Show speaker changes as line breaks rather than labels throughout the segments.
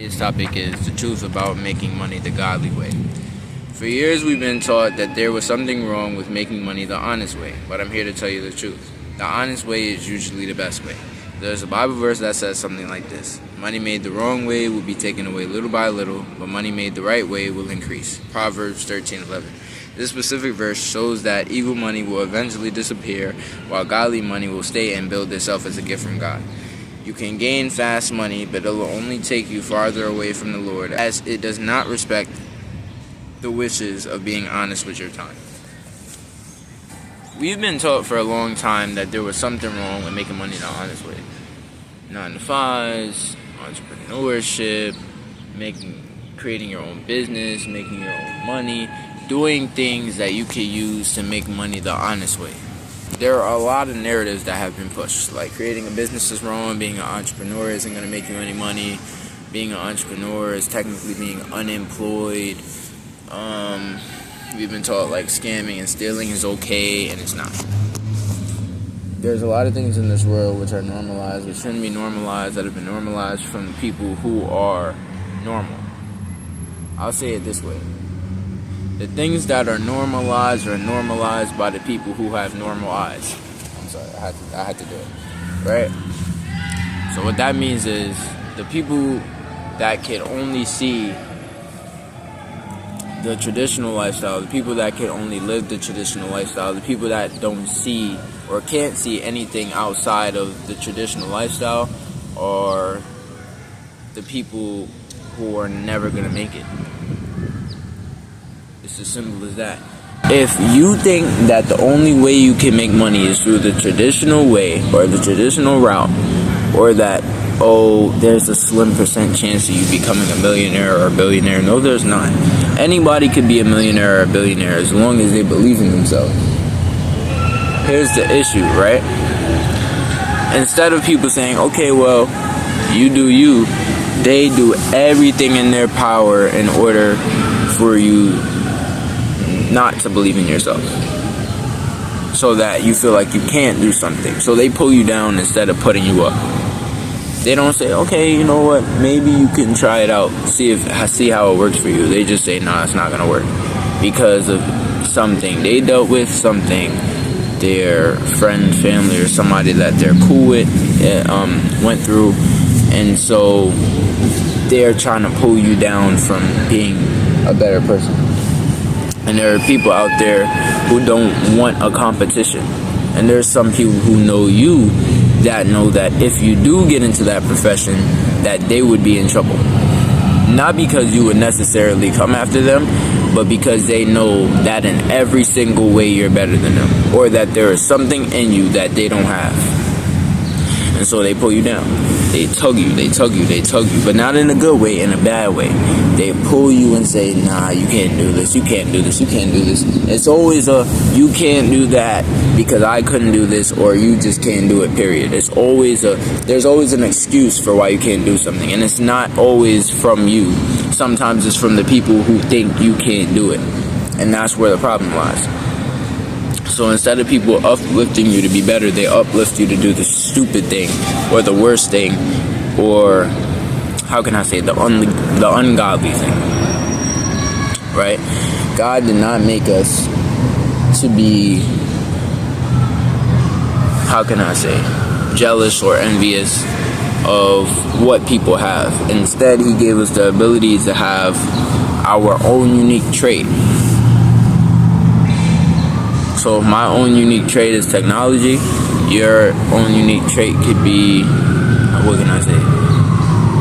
Today's topic is the truth about making money the godly way. For years, we've been taught that there was something wrong with making money the honest way, but I'm here to tell you the truth. The honest way is usually the best way. There's a Bible verse that says something like this: money made the wrong way will be taken away little by little, but money made the right way will increase. Proverbs 13:11. This specific verse shows that evil money will eventually disappear, while godly money will stay and build itself as a gift from God. You can gain fast money, but it will only take you farther away from the Lord, as it does not respect the wishes of being honest with your time. We've been taught for a long time that there was something wrong with making money the honest way. 9 to 5s, entrepreneurship, creating your own business, making your own money, doing things that you could use to make money the honest way. There are a lot of narratives that have been pushed, like creating a business is wrong, being an entrepreneur isn't going to make you any money, being an entrepreneur is technically being unemployed. We've been taught like scamming and stealing is okay, and it's not. There's a lot of things in this world which are normalized, which shouldn't be normalized, that have been normalized from the people who are normal. I'll say it this way: the things that are normalized are normalized by the people who have normal eyes. I'm sorry, I had to do it, right? So what that means is the people that can only see the traditional lifestyle, the people that can only live the traditional lifestyle, the people that don't see or can't see anything outside of the traditional lifestyle are the people who are never going to make it. It's as simple as that. If you think that the only way you can make money is through the traditional way or the traditional route, or that, there's a slim percent chance of you becoming a millionaire or a billionaire, no, there's not. Anybody could be a millionaire or a billionaire as long as they believe in themselves. Here's the issue, right? Instead of people saying, okay, well, you do you, they do everything in their power in order for you not to believe in yourself, so that you feel like you can't do something. So they pull you down instead of putting you up. They don't say, okay, you know what, maybe you can try it out, see how it works for you. They just say, nah, it's not gonna work because of something they dealt with, something their friend, family, or somebody that they're cool with went through, and so they're trying to pull you down from being a better person. And there are people out there who don't want a competition. And there's some people who know you that know that if you do get into that profession, that they would be in trouble. Not because you would necessarily come after them, but because they know that in every single way you're better than them, or that there is something in you that they don't have. And so they pull you down. They tug you, but not in a good way, in a bad way. They pull you and say, nah, you can't do this, you can't do this, you can't do this. It's always a, you can't do that because I couldn't do this, or you just can't do it, period. There's always an excuse for why you can't do something, and it's not always from you. Sometimes it's from the people who think you can't do it, and that's where the problem lies. So instead of people uplifting you to be better, they uplift you to do the stupid thing, or the worst thing, or how can I say, the ungodly thing, right? God did not make us to be, how can I say, jealous or envious of what people have. Instead, He gave us the ability to have our own unique trait. So my own unique trait is technology. Your own unique trait could be, what can I say,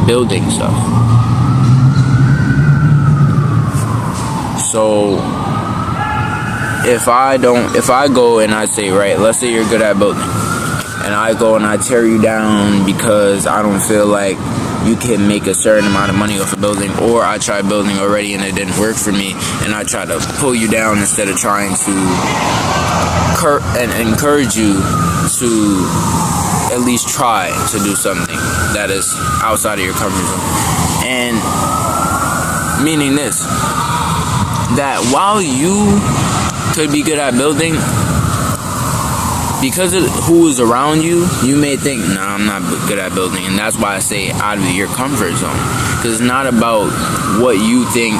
building stuff. So if I go and I say, right, let's say you're good at building, and I go and I tear you down because I don't feel like you can make a certain amount of money off a building, or I tried building already and it didn't work for me, and I try to pull you down instead of trying to encourage you to at least try to do something that is outside of your comfort zone. And meaning this, that while you could be good at building, because of who is around you, you may think, nah, I'm not good at building. And that's why I say out of your comfort zone. Because it's not about what you think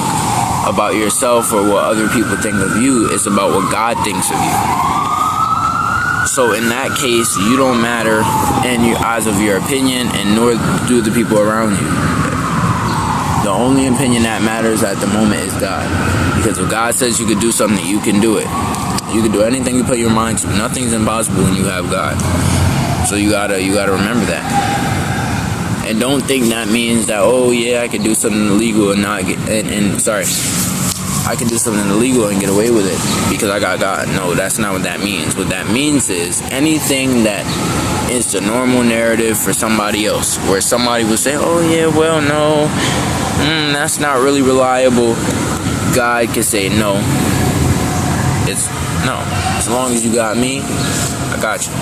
about yourself or what other people think of you. It's about what God thinks of you. So in that case, you don't matter in your eyes of your opinion, and nor do the people around you. The only opinion that matters at the moment is God. Because if God says you could do something, you can do it. You can do anything you put your mind to. Nothing's impossible when you have God. So you gotta remember that. And don't think that means that, oh yeah, I can do something illegal and not get, I can do something illegal and get away with it because I got God. No, that's not what that means. What that means is anything that is the normal narrative for somebody else, where somebody will say, oh yeah, well, no, that's not really reliable. God can say, no. It's no. As long as you got me, I got you.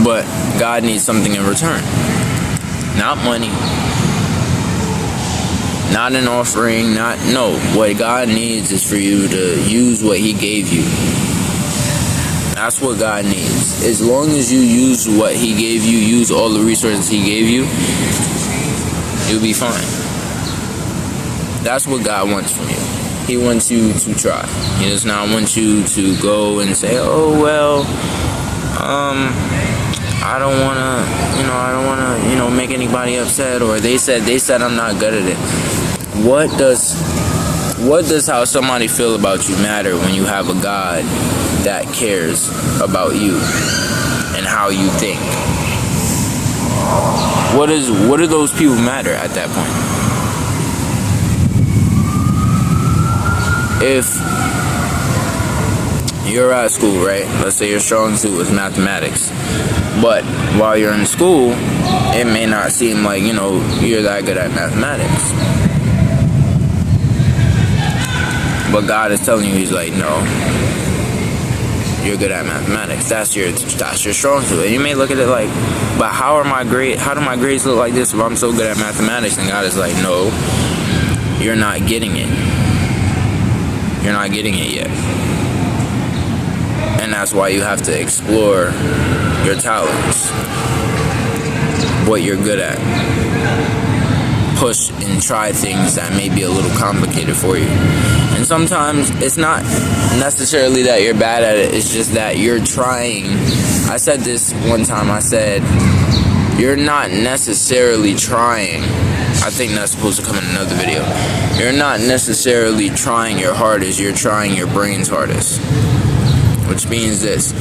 But God needs something in return. Not money. Not an offering. No. What God needs is for you to use what He gave you. That's what God needs. As long as you use what He gave you, use all the resources He gave you, you'll be fine. That's what God wants from you. He wants you to try. He does not want you to go and say, oh, well, I don't want to, make anybody upset, or they said I'm not good at it. What does how somebody feel about you matter when you have a God that cares about you and how you think? What do those people matter at that point? If you're at school, right? Let's say your strong suit is mathematics. But while you're in school, it may not seem like, you're that good at mathematics. But God is telling you, He's like, no, you're good at mathematics. That's your strong suit. And you may look at it like, but how do my grades look like this if I'm so good at mathematics? And God is like, no, you're not getting it. You're not getting it yet. And that's why you have to explore your talents, what you're good at. Push and try things that may be a little complicated for you. And sometimes it's not necessarily that you're bad at it, it's just that you're trying. I said this one time, I said, you're not necessarily trying. I think that's supposed to come in another video. You're not necessarily trying your hardest, you're trying your brain's hardest. Which means this,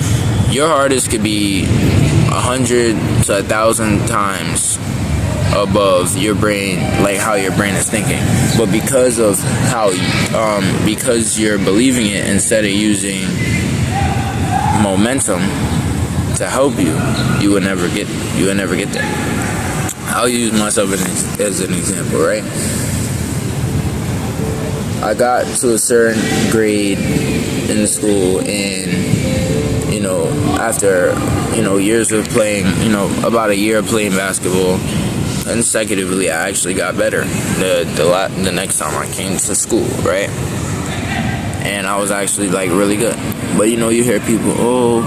your hardest could be 100 to 1,000 times above your brain, like how your brain is thinking. But because of because you're believing it instead of using momentum to help you, you would never get there. I'll use myself as an example, right? I got to a certain grade in school, and after years of playing, about a year of playing basketball consecutively, I actually got better the next time I came to school, right? And I was actually really good. But you hear people, oh,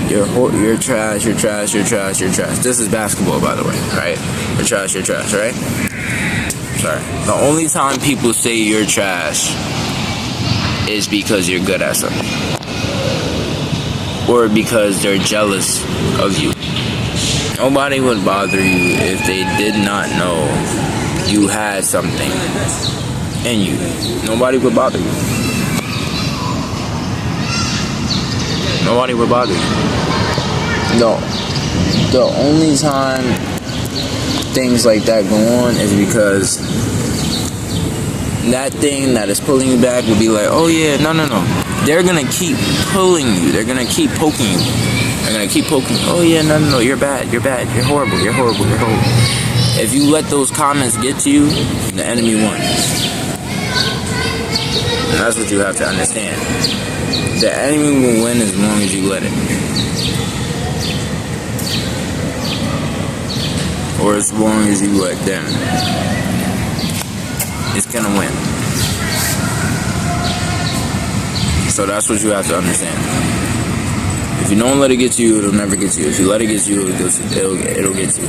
you're trash, you're trash, you're trash, you're trash. This is basketball, by the way, right? You're trash, right? Sorry. The only time people say you're trash is because you're good at something, or because they're jealous of you. Nobody would bother you if they did not know you had something in you. Nobody would bother you. Nobody would bother you. No. The only time things like that go on is because that thing that is pulling you back will be like, oh yeah, no. They're gonna keep pulling you. They're gonna keep poking you. They're gonna keep poking you. Oh yeah, no, you're bad, you're horrible. If you let those comments get to you, the enemy won. And that's what you have to understand. The enemy will win as long as you let it. Or as long as you let them. It's gonna win. So that's what you have to understand. If you don't let it get to you, it'll never get to you. If you let it get to you, it'll get to you.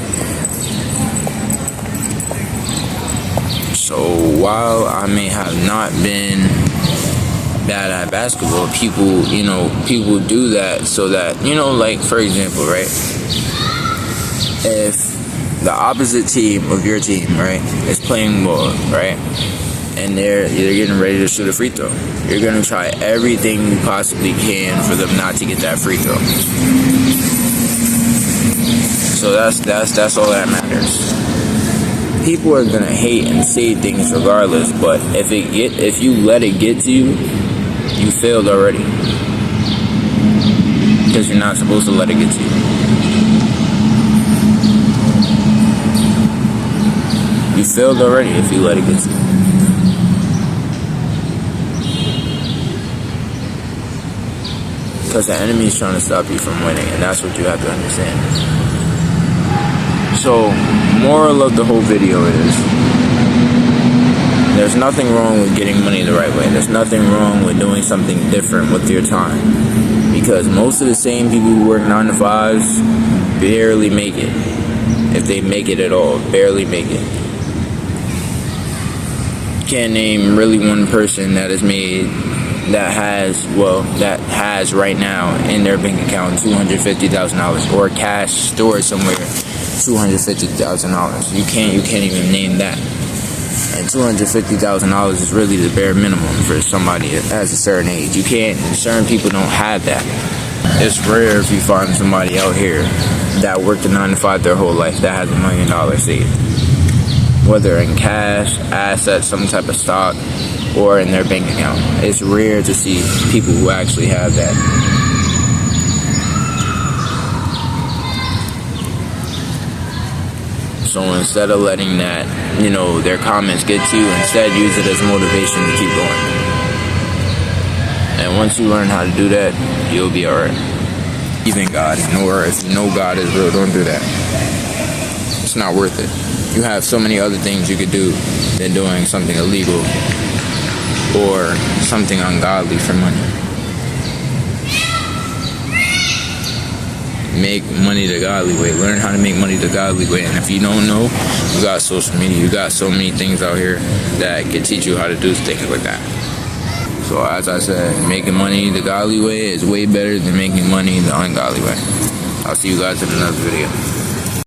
So while I may have not been bad at basketball, people do that so that, like, for example, right? If the opposite team of your team, right, is playing ball, right, and they're getting ready to shoot a free throw, you're going to try everything you possibly can for them not to get that free throw. So that's all that matters. People are going to hate and say things regardless, but if you let it get to you, you failed already. Because you're not supposed to let it get to you. You failed already if you let it get to you. Because the enemy is trying to stop you from winning, and that's what you have to understand. So, moral of the whole video is, there's nothing wrong with getting money the right way. There's nothing wrong with doing something different with your time. Because most of the same people who work 9 to 5s barely make it. If they make it at all, barely make it. Can't name really one person that has right now in their bank account $250,000 or cash stored somewhere $250,000. You can't even name that. And $250,000 is really the bare minimum for somebody that has a certain age. Certain people don't have that. It's rare if you find somebody out here that worked a 9 to 5 their whole life that has $1 million saved. Whether in cash, assets, some type of stock, or in their bank account. It's rare to see people who actually have that. So instead of letting that, their comments get to you, instead use it as motivation to keep going. And once you learn how to do that, you'll be alright. Even God, or if you know God is real, don't do that. It's not worth it. You have so many other things you could do than doing something illegal or something ungodly for money. Make money the godly way. Learn how to make money the godly way. And if you don't know, you got social media. You got so many things out here that can teach you how to do things like that. So as I said, making money the godly way is way better than making money the ungodly way. I'll see you guys in another video.